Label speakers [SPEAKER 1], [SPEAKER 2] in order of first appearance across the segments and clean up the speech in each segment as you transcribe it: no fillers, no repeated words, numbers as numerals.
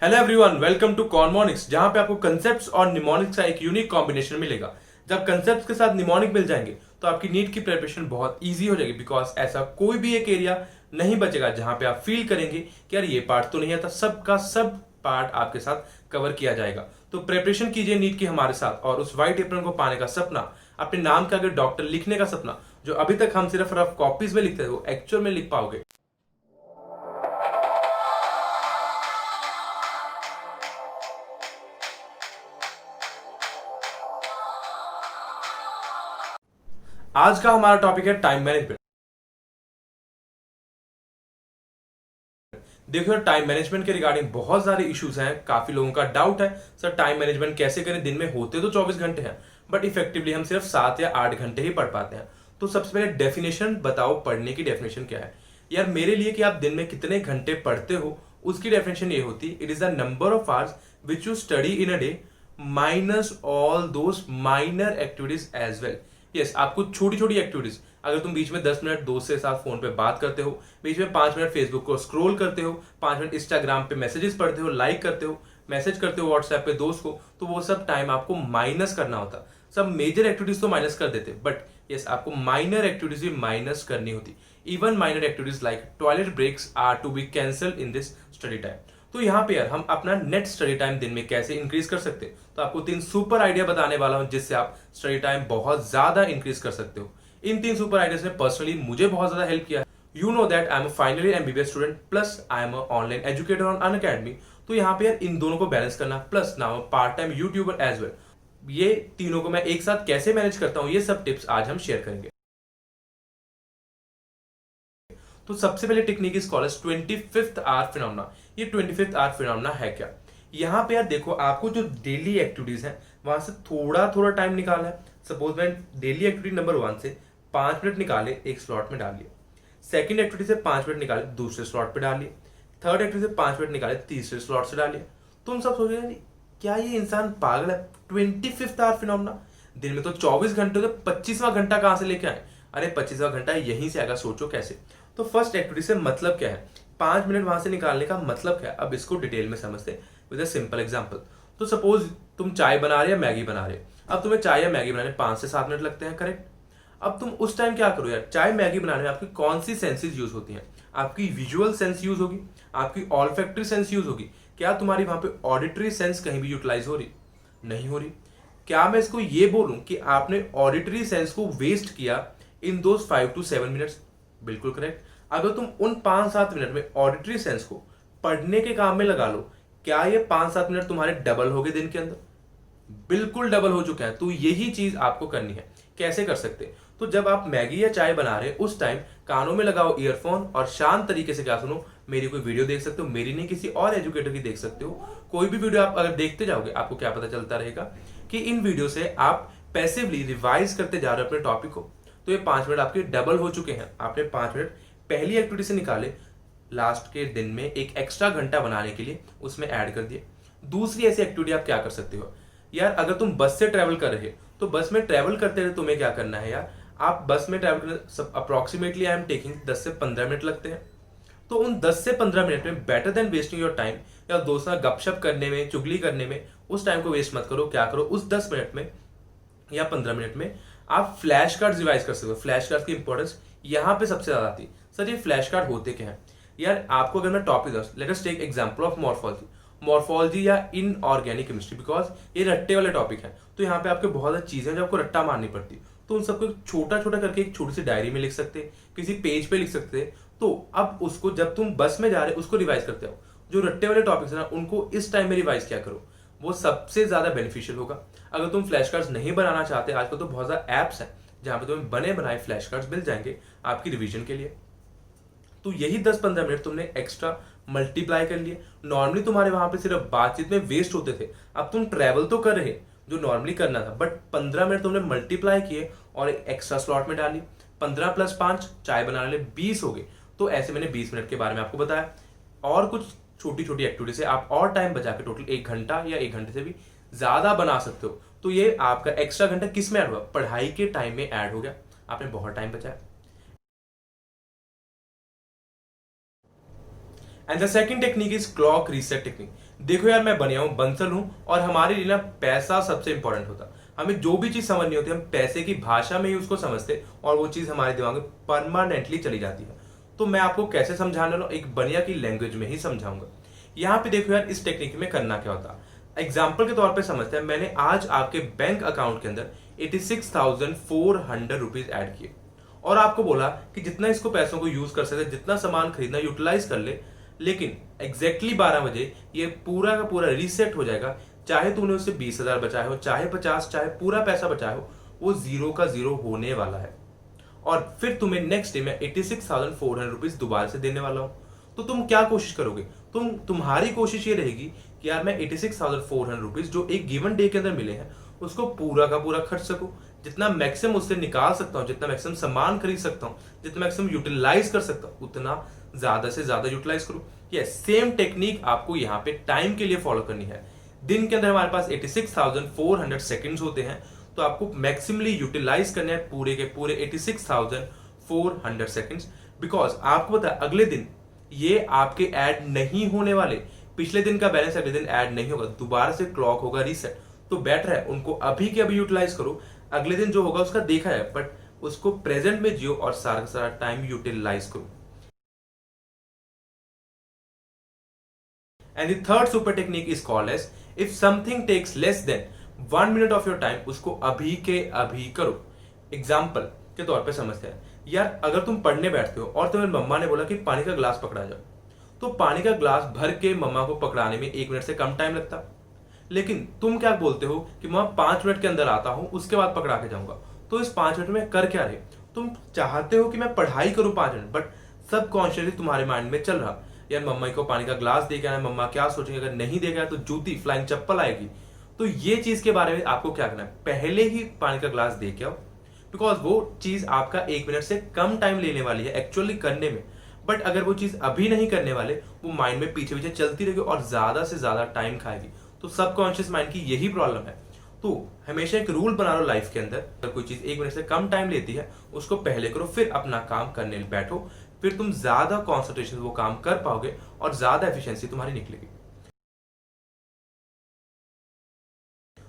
[SPEAKER 1] Hello everyone, welcome to कॉर्मोनिक्स, जहां पे आपको कंसेप्ट्स और निमोनिक्स का एक यूनिक कॉम्बिनेशन मिलेगा। जब कंसेप्ट्स के साथ निमोनिक मिल जाएंगे तो आपकी नीट की प्रिपरेशन बहुत इजी हो जाएगी, बिकॉज ऐसा कोई भी एक एरिया नहीं बचेगा जहां पे आप फील करेंगे कि यार ये पार्ट तो नहीं आता। सबका सब पार्ट आपके साथ कवर किया जाएगा। तो प्रिपरेशन कीजिए नीट की हमारे साथ, और उस व्हाइट एप्रन को पाने का सपना, अपने नाम के आगे डॉक्टर लिखने का सपना, जो अभी तक हम सिर्फ रफ कॉपीज में लिखते थे, वो एक्चुअल में लिख पाओगे। आज का हमारा टॉपिक है टाइम मैनेजमेंट। देखो, टाइम मैनेजमेंट के रिगार्डिंग बहुत सारे इश्यूज हैं। काफी लोगों का डाउट है, सर टाइम मैनेजमेंट कैसे करें, दिन में होते तो 24 घंटे हैं बट इफेक्टिवली हम सिर्फ 7 या 8 घंटे ही पढ़ पाते हैं। तो सबसे पहले डेफिनेशन बताओ, पढ़ने की डेफिनेशन क्या है। यार मेरे लिए कि आप दिन में कितने घंटे पढ़ते हो, उसकी डेफिनेशन ये होती है, it is the number of hours which you study in a day minus all those minor activities as well. Yes, आपको छोटी छोटी एक्टिविटीज, अगर तुम बीच में 10 मिनट दोस्त के साथ फोन पे बात करते हो, बीच में 5 मिनट फेसबुक को स्क्रॉल करते हो, 5 मिनट इंस्टाग्राम पे मैसेजेस पढ़ते हो, लाइक करते हो, मैसेज करते हो व्हाट्सएप पे दोस्त को, तो वो सब टाइम आपको माइनस करना होता। सब मेजर एक्टिविटीज तो माइनस कर देते, बट यस आपको माइनर एक्टिविटीज भी माइनस करनी होती। Even minor activities like toilet breaks are to be cancelled in this study time. तो यहाँ पे यार हम अपना नेट स्टडी टाइम दिन में कैसे इंक्रीज कर सकते हैं, तो आपको 3 सुपर आइडिया बताने वाला हूं जिससे आप स्टडी टाइम बहुत ज्यादा इंक्रीज कर सकते हो। इन 3 सुपर आइडियाज ने पर्सनली मुझे बहुत ज्यादा हेल्प किया है। You know that I am finally MBBS student plus I am online educator on Unacademy. तो यहाँ पे यार इन दोनों को बैलेंस करना, plus now part time YouTuber as well, ये तीनों को मैं एक साथ कैसे मैनेज करता हूँ, ये सब टिप्स आज हम शेयर करेंगे। तो सबसे पहले technique is called 25th hour phenomena. ये 25th आवर फिनोमेना है क्या? यहाँ पे यार देखो, आपको जो डेली एक्टिविटीज है वहां से थोड़ा थोड़ा टाइम निकालना है। सपोज मैं डेली एक्टिविटी नंबर 1 से 5 मिनट निकाले, एक स्लॉट में डाल लिए। सेकंड एक्टिविटी से 5 मिनट निकाले, दूसरे स्लॉट पे डाल लिए। थर्ड एक्टिविटी से 5 मिनट निकाले, तीसरे स्लॉट से डालिए। तुम सब सोच रहे क्या ये इंसान पागल है? 25th आवर फिनोमेना, दिन में तो 24 घंटे, तो 25वां घंटा कहां से लेके आए? अरे 25वां घंटा यहीं से आएगा, सोचो कैसे। तो फर्स्ट एक्टिविटी से मतलब क्या है, 5 मिनट वहां से निकालने का मतलब क्या है, अब इसको डिटेल में समझते हैं विद अ सिंपल एग्जांपल। तो सपोज तुम चाय बना रहे या मैगी बना रहे, अब तुम्हें चाय या मैगी बनाने 5 से 7 मिनट लगते हैं, करेक्ट। अब तुम उस टाइम क्या करो यार, चाय मैगी बनाने में आपकी कौन सी सेंसेस यूज होती हैं? आपकी विजुअल सेंस यूज होगी, आपकी ऑल्फैक्टरी सेंस यूज होगी। क्या तुम्हारी वहां पे ऑडिटरी सेंस कहीं भी यूटिलाइज हो रही? नहीं हो रही। क्या मैं इसको ये बोलूं कि आपने ऑडिटरी सेंस को वेस्ट किया इन दोज 5 to 7 मिनट्स? बिल्कुल करेक्ट। अगर तुम उन 5-7 मिनट में ऑडिटरी सेंस को पढ़ने के काम में लगा लो, क्या ये 5-7 मिनट तुम्हारे डबल हो गए दिन के अंदर? बिल्कुल डबल हो चुके हैं। तो यही चीज आपको करनी है। कैसे कर सकते हैं? तो जब आप मैगी या चाय बना रहे उस टाइम कानों में लगाओ ईयरफोन और शांत तरीके से क्या सुनो, मेरी कोई वीडियो देख सकते हो, मेरी नहीं किसी और एजुकेटर की देख सकते हो। कोई भी वीडियो आप अगर देखते जाओगे, आपको क्या पता चलता रहेगा कि इन वीडियो से आप पैसिवली रिवाइज करते जा रहे हो अपने टॉपिक को। तो ये 5 मिनट आपके डबल हो चुके हैं। आपने 5 मिनट पहली एक्टिविटी से निकाले, लास्ट के दिन में एक एक्स्ट्रा घंटा बनाने के लिए उसमें ऐड कर दिए। दूसरी ऐसी एक्टिविटी आप क्या कर सकते हो यार, अगर तुम बस से ट्रेवल कर रहे हो तो बस में ट्रेवल करते हुए तुम्हें क्या करना है यार, आप बस में ट्रेवल करने अप्रोक्सीमेटली आई एम टेकिंग 10 से 15 मिनट लगते हैं। तो उन 10 से 15 मिनट में better than wasting your time या दोस्तों गपशप करने में, चुगली करने में, उस टाइम को वेस्ट मत करो। क्या करो, उस 10 मिनट में या 15 मिनट में आप फ्लैश कार्ड रिवाइज कर सकते हो। फ्लैश कार्ड की इंपॉर्टेंस यहाँ पे सबसे ज्यादा आती है। सर ये फ्लैश कार्ड होते क्या है यार? आपको अगर मैं टॉपिक दूं, let us take example of morphology या इनऑर्गेनिक केमिस्ट्री, बिकॉज ये रट्टे वाले टॉपिक है। तो यहाँ पे आपके बहुत सारी चीजें जो आपको रट्टा मारनी पड़ती, तो उन सबको छोटा छोटा करके एक छोटी सी डायरी में लिख सकते, किसी पेज पे लिख सकते। तो अब उसको जब तुम बस में जा रहे उसको रिवाइज करते हो, जो रट्टे वाले टॉपिक्स है ना उनको इस टाइम में रिवाइज क्या करो, वो सबसे ज्यादा बेनिफिशियल होगा। अगर तुम फ्लैश कार्ड्स नहीं बनाना चाहते, आजकल तो बहुत ज्यादा एप्स हैं जहां पे तुम्हें बने बनाए फ्लैश कार्ड्स मिल जाएंगे आपकी रिवीजन के लिए। तो यही 10-15 मिनट तुमने एक्स्ट्रा मल्टीप्लाई कर लिए। नॉर्मली तुम्हारे वहां पे सिर्फ बातचीत में वेस्ट होते थे, अब तुम ट्रैवल तो कर रहे जो नॉर्मली करना था, बट 15 मिनट तुमने मल्टीप्लाई किए और एक एक्स्ट्रा स्लॉट में डाली। 15 + 5 चाय बनाने लिए 20 हो गए। तो ऐसे मैंने 20 मिनट के बारे में आपको बताया। और कुछ छोटी छोटी एक्टिविटी से आप और टाइम बचा के टोटल 1 घंटा या 1 घंटे से भी ज्यादा बना सकते हो। तो ये आपका एक्स्ट्रा घंटा किस में ऐड हुआ? पढ़ाई के टाइम में ऐड हो गया, आपने बहुत टाइम बचाया। And the second technique is clock reset technique. देखो यार, मैं बनिया हूं, बंसल हूं, और हमारे लिए ना पैसा सबसे इंपॉर्टेंट होता। हमें जो भी चीज समझनी होती है, हम पैसे की भाषा में ही उसको समझते, और वो चीज हमारे दिमाग में परमानेंटली चली जाती है। तो मैं आपको कैसे समझाने वाला हूं, एक बनिया की लैंग्वेज में ही समझाऊंगा। यहाँ पे देखो यार, इस टेक्निक में करना क्या होता है, एग्जाम्पल के तौर पे समझते हैं। मैंने आज आपके बैंक अकाउंट के अंदर 86,400 रुपीज ऐड किए, और आपको बोला कि जितना इसको पैसों को यूज कर सकते, जितना सामान खरीदना यूटिलाइज कर ले, लेकिन एग्जैक्टली 12 बजे ये पूरा का पूरा रीसेट हो जाएगा। चाहे तूने उससे 20,000 बचाए हो, चाहे 50, चाहे पूरा पैसा बचाए हो, वो जीरो का जीरो होने वाला है। और फिर तुम्हें नेक्स्ट डे में 86,400 रुपीज दोबारा से देने वाला हूं। तो तुम क्या कोशिश करोगे, तुम्हारी कोशिश ये रहेगी कि यार मैं 86,400 रुपीज जो एक गिवन डे के अंदर मिले हैं, उसको पूरा का पूरा खर्च सकूं, जितना मैक्सिमम उससे निकाल सकता हूं, जितना मैक्सिमम सामान खरीद सकता हूं, जितना मैक्सिमम यूटिलाइज कर सकता हूं, उतना ज्यादा से ज्यादा यूटिलाइज करूं। ये सेम टेक्निक आपको यहाँ पे टाइम के लिए फॉलो करनी है। दिन के अंदर हमारे पास 86,400 सेकंड्स होते हैं, तो आपको मैक्सिमली यूटिलाइज करने हैं पूरे के पूरे 86,400 सेकंड्स। बिकॉज आपको पता है अगले दिन ये आपके ऐड नहीं होने वाले, पिछले दिन का बैलेंस अगले दिन ऐड नहीं होगा, दोबारा से क्लॉक होगा रीसेट। तो बेटर है उनको अभी के अभी यूटिलाइज करो, अगले दिन जो होगा उसका देखा है, बट उसको प्रेजेंट में जियो और सारा का सारा टाइम यूटिलाइज करो। And the third super technique is called as if something takes less than 1 minute of your time, उसको अभी के अभी करो। एग्जाम्पल के तौर पे समझते हैं, यार अगर तुम पढ़ने बैठते हो और तुम्हें मम्मा ने बोला कि पानी का ग्लास पकड़ा जाओ, तो पानी का ग्लास भर के मम्मा को पकड़ाने में 1 मिनट से कम टाइम लगता। लेकिन तुम क्या बोलते हो कि मम्मा 5 मिनट के अंदर आता हूं, उसके बाद पकड़ा के जाऊंगा। तो इस 5 मिनट में कर क्या रहे, तुम चाहते हो कि मैं पढ़ाई करूं 5 मिनट, बट सबकॉन्शियसली तुम्हारे माइंड में चल रहा, यार मम्मा को पानी का ग्लास दे के आना, मम्मा क्या सोचेंगे, अगर नहीं देगा तो जूती फ्लाइंग चप्पल आएगी। तो ये चीज के बारे में आपको क्या करना है, पहले ही पानी का ग्लास दे के आओ, बिकॉज वो चीज आपका 1 मिनट से कम टाइम लेने वाली है एक्चुअली करने में। बट अगर वो चीज अभी नहीं करने वाले, वो माइंड में पीछे पीछे चलती रहेगी और ज्यादा से ज्यादा टाइम खाएगी। तो सबकॉन्शियस माइंड की यही प्रॉब्लम है। तो हमेशा एक रूल बना लो लाइफ के अंदर, अगर कोई चीज 1 मिनट से कम टाइम लेती है, उसको पहले करो, फिर अपना काम करने बैठो। फिर तुम ज्यादा कॉन्सेंट्रेशन वो काम कर पाओगे और ज्यादा एफिशिएंसी तुम्हारी निकलेगी।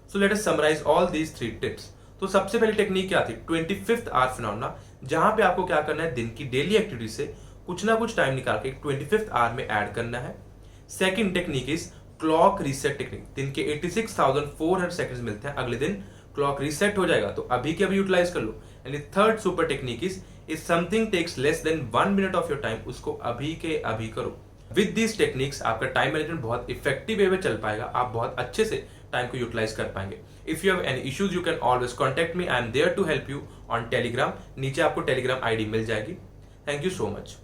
[SPEAKER 1] So let us summarise all these 3 tips. तो सबसे पहली टेक्निक क्या थी, 25th आवर फिनोमेना, जहां पे आपको क्या करना है, दिन की डेली एक्टिविटी से कुछ ना कुछ टाइम निकाल के 25th आवर में ऐड करना है। Second technique is clock reset technique. दिन के 86,400 सेकंड्स मिलते हैं, अगले दिन क्लॉक रीसेट हो जाएगा, तो अभी के अभी यूटिलाइज कर लो। And third super technique is something takes less than 1 minute of your time, उसको अभी के अभी करो। विद दीज टेक्निक्स आपका टाइम मैनेजमेंट बहुत इफेक्टिव वे में चल पाएगा, आप बहुत अच्छे से टाइम को यूटिलाइज कर पाएंगे। If you have any issues you can always contact me, I am there to help you on Telegram. नीचे आपको टेलीग्राम आईडी मिल जाएगी। Thank you so much.